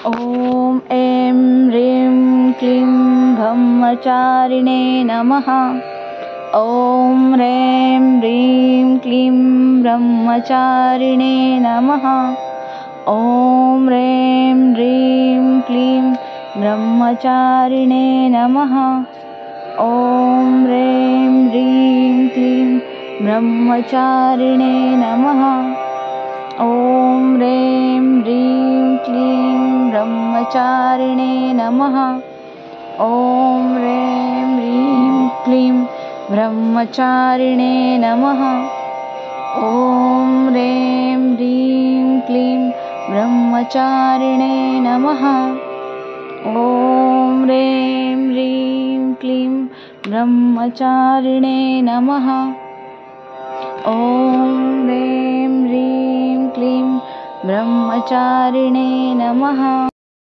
ॐ ऐं ह्रीं क्लीं ब्रह्मचारिणे नमः। ॐ ह्रीं ह्रीं क्लीं ब्रह्मचारिणे नमः। ॐ ह्रीं ह्रीं क्लीं ब्रह्मचारिणे नमः। ॐ ह्रीं ह्रीं क्लीं ब्रह्मचारिणे नमः। ॐ ह्रीं ह्रीं क्लीं ब्रह्मचारिणे नमः। ॐ ह्रीं ह्रीं क्लीं ब्रह्मचारिणे नमः। ॐ ह्रीं ह्रीं क्लीं ब्रह्मचारिणे नमः। ॐ ह्रीं ह्रीं क्लीं ब्रह्मचारिणे नमः। ॐ ह्रीं ह्रीं क्लीं ब्रह्मचारिणे नमः।